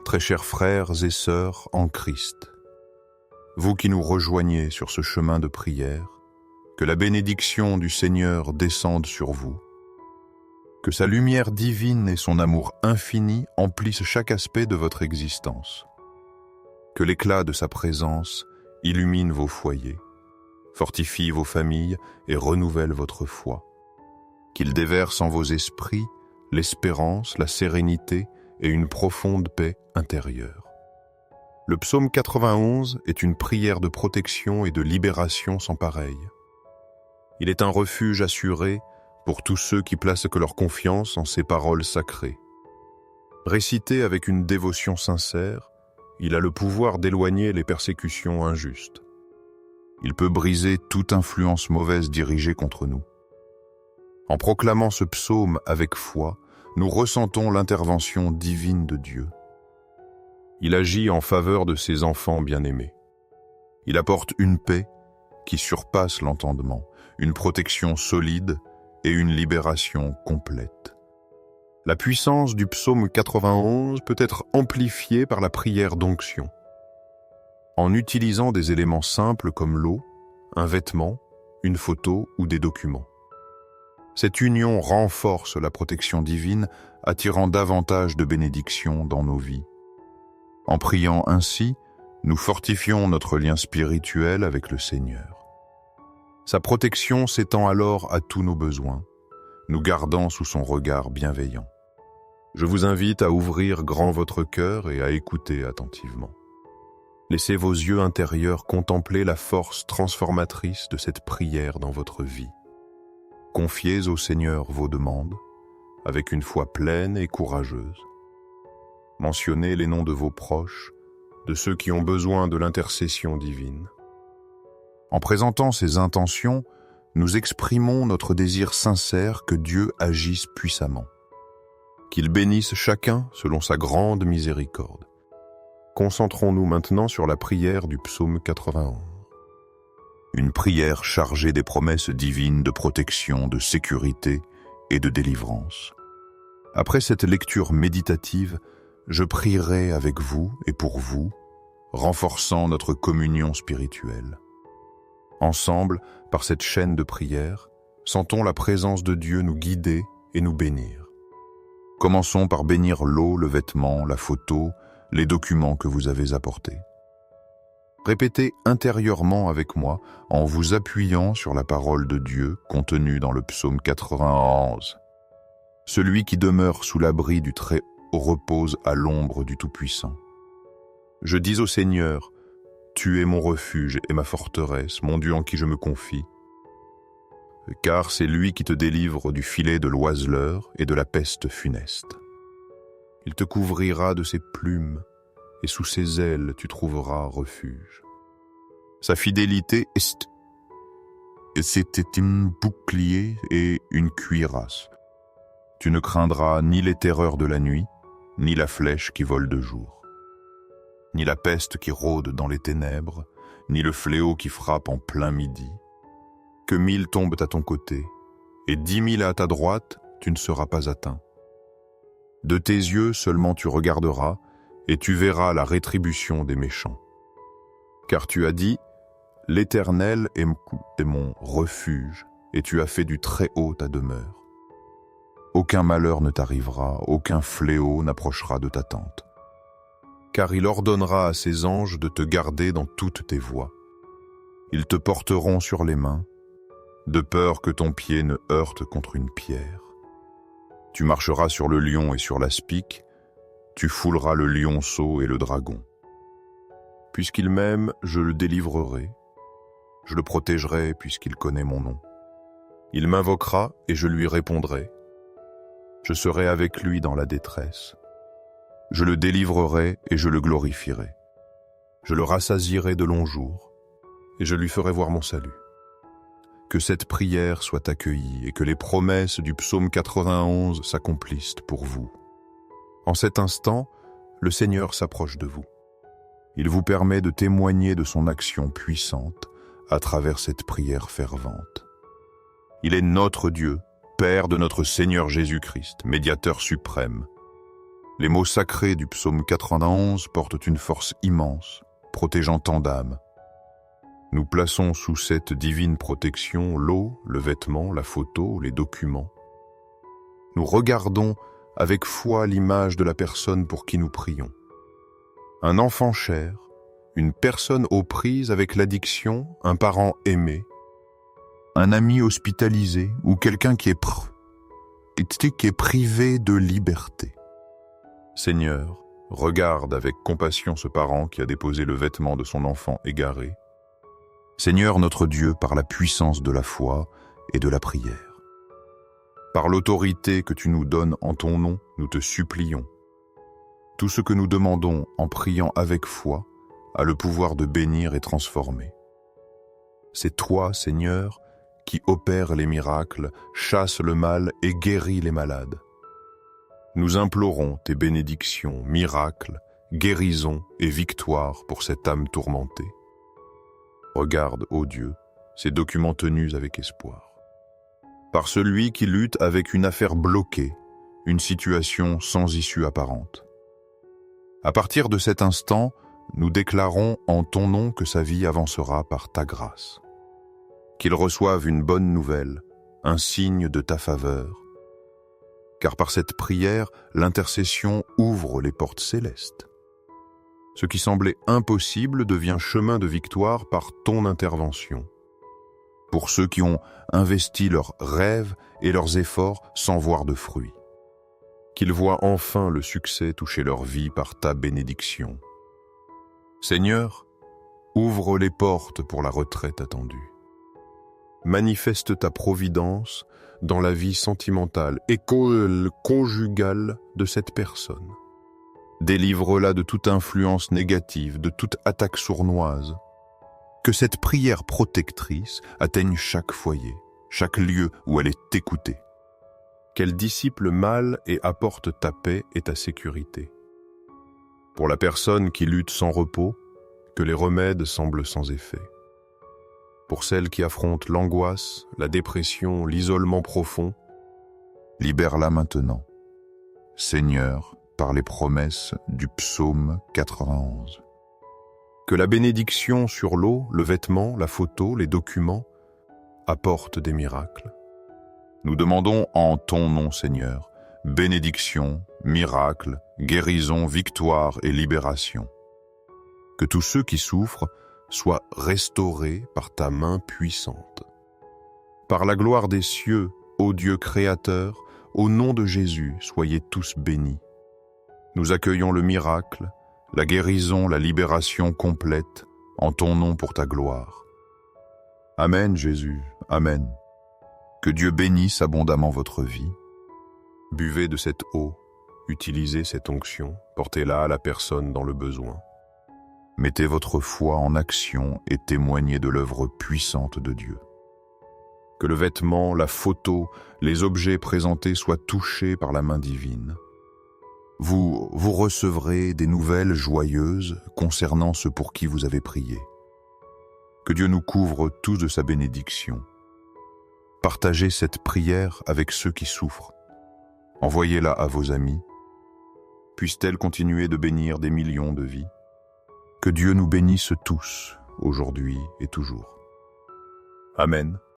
Très chers frères et sœurs en Christ, vous qui nous rejoignez sur ce chemin de prière, que la bénédiction du Seigneur descende sur vous, que sa lumière divine et son amour infini emplissent chaque aspect de votre existence, que l'éclat de sa présence illumine vos foyers, fortifie vos familles et renouvelle votre foi, qu'il déverse en vos esprits l'espérance, la sérénité et une profonde paix intérieure. Le psaume 91 est une prière de protection et de libération sans pareil. Il est un refuge assuré pour tous ceux qui placent que leur confiance en ces paroles sacrées. Récité avec une dévotion sincère, il a le pouvoir d'éloigner les persécutions injustes. Il peut briser toute influence mauvaise dirigée contre nous. En proclamant ce psaume avec foi, nous ressentons l'intervention divine de Dieu. Il agit en faveur de ses enfants bien-aimés. Il apporte une paix qui surpasse l'entendement, une protection solide et une libération complète. La puissance du psaume 91 peut être amplifiée par la prière d'onction. En utilisant des éléments simples comme l'eau, un vêtement, une photo ou des documents. Cette union renforce la protection divine, attirant davantage de bénédictions dans nos vies. En priant ainsi, nous fortifions notre lien spirituel avec le Seigneur. Sa protection s'étend alors à tous nos besoins, nous gardant sous son regard bienveillant. Je vous invite à ouvrir grand votre cœur et à écouter attentivement. Laissez vos yeux intérieurs contempler la force transformatrice de cette prière dans votre vie. Confiez au Seigneur vos demandes, avec une foi pleine et courageuse. Mentionnez les noms de vos proches, de ceux qui ont besoin de l'intercession divine. En présentant ces intentions, nous exprimons notre désir sincère que Dieu agisse puissamment. Qu'il bénisse chacun selon sa grande miséricorde. Concentrons-nous maintenant sur la prière du psaume 91. Une prière chargée des promesses divines de protection, de sécurité et de délivrance. Après cette lecture méditative, je prierai avec vous et pour vous, renforçant notre communion spirituelle. Ensemble, par cette chaîne de prière, sentons la présence de Dieu nous guider et nous bénir. Commençons par bénir l'eau, le vêtement, la photo, les documents que vous avez apportés. Répétez intérieurement avec moi en vous appuyant sur la parole de Dieu contenue dans le psaume 91. Celui qui demeure sous l'abri du Très-Haut repose à l'ombre du Tout-Puissant. Je dis au Seigneur, tu es mon refuge et ma forteresse, mon Dieu en qui je me confie. Car c'est lui qui te délivre du filet de l'oiseleur et de la peste funeste. Il te couvrira de ses plumes, et sous ses ailes tu trouveras refuge. Sa fidélité c'était un bouclier et une cuirasse. Tu ne craindras ni les terreurs de la nuit, ni la flèche qui vole de jour, ni la peste qui rôde dans les ténèbres, ni le fléau qui frappe en plein midi. Que 1000 tombent à ton côté, et 10 000 à ta droite, tu ne seras pas atteint. De tes yeux seulement tu regarderas, et tu verras la rétribution des méchants. Car tu as dit, l'Éternel est mon refuge, et tu as fait du Très-Haut ta demeure. Aucun malheur ne t'arrivera, aucun fléau n'approchera de ta tente. Car il ordonnera à ses anges de te garder dans toutes tes voies. Ils te porteront sur les mains, de peur que ton pied ne heurte contre une pierre. Tu marcheras sur le lion et sur l'aspic, tu fouleras le lionceau et le dragon. Puisqu'il m'aime, je le délivrerai. Je le protégerai puisqu'il connaît mon nom. Il m'invoquera et je lui répondrai. Je serai avec lui dans la détresse. Je le délivrerai et je le glorifierai. Je le rassasierai de longs jours et je lui ferai voir mon salut. Que cette prière soit accueillie et que les promesses du psaume 91 s'accomplissent pour vous. En cet instant, le Seigneur s'approche de vous. Il vous permet de témoigner de son action puissante à travers cette prière fervente. Il est notre Dieu, Père de notre Seigneur Jésus-Christ, médiateur suprême. Les mots sacrés du psaume 91 portent une force immense, protégeant tant d'âmes. Nous plaçons sous cette divine protection l'eau, le vêtement, la photo, les documents. Nous regardons avec foi l'image de la personne pour qui nous prions. Un enfant cher, une personne aux prises avec l'addiction, un parent aimé, un ami hospitalisé ou quelqu'un qui est privé de liberté. Seigneur, regarde avec compassion ce parent qui a déposé le vêtement de son enfant égaré. Seigneur notre Dieu, par la puissance de la foi et de la prière. Par l'autorité que tu nous donnes en ton nom, nous te supplions. Tout ce que nous demandons en priant avec foi a le pouvoir de bénir et transformer. C'est toi, Seigneur, qui opères les miracles, chasse le mal et guéris les malades. Nous implorons tes bénédictions, miracles, guérisons et victoires pour cette âme tourmentée. Regarde, ô Dieu, ces documents tenus avec espoir. Par celui qui lutte avec une affaire bloquée, une situation sans issue apparente. À partir de cet instant, nous déclarons en ton nom que sa vie avancera par ta grâce. Qu'il reçoive une bonne nouvelle, un signe de ta faveur. Car par cette prière, l'intercession ouvre les portes célestes. Ce qui semblait impossible devient chemin de victoire par ton intervention. Pour ceux qui ont investi leurs rêves et leurs efforts sans voir de fruits. Qu'ils voient enfin le succès toucher leur vie par ta bénédiction. Seigneur, ouvre les portes pour la retraite attendue. Manifeste ta providence dans la vie sentimentale et conjugale de cette personne. Délivre-la de toute influence négative, de toute attaque sournoise. Que cette prière protectrice atteigne chaque foyer, chaque lieu où elle est écoutée. Qu'elle dissipe le mal et apporte ta paix et ta sécurité. Pour la personne qui lutte sans repos, que les remèdes semblent sans effet. Pour celle qui affronte l'angoisse, la dépression, l'isolement profond, libère-la maintenant. Seigneur, par les promesses du psaume 91. Que la bénédiction sur l'eau, le vêtement, la photo, les documents apporte des miracles. Nous demandons en ton nom, Seigneur, bénédiction, miracle, guérison, victoire et libération. Que tous ceux qui souffrent soient restaurés par ta main puissante. Par la gloire des cieux, ô Dieu créateur, au nom de Jésus, soyez tous bénis. Nous accueillons le miracle, la guérison, la libération complète, en ton nom pour ta gloire. Amen, Jésus, Amen. Que Dieu bénisse abondamment votre vie. Buvez de cette eau, utilisez cette onction, portez-la à la personne dans le besoin. Mettez votre foi en action et témoignez de l'œuvre puissante de Dieu. Que le vêtement, la photo, les objets présentés soient touchés par la main divine. Vous recevrez des nouvelles joyeuses concernant ceux pour qui vous avez prié. Que Dieu nous couvre tous de sa bénédiction. Partagez cette prière avec ceux qui souffrent. Envoyez-la à vos amis. Puisse-t-elle continuer de bénir des millions de vies. Que Dieu nous bénisse tous, aujourd'hui et toujours. Amen.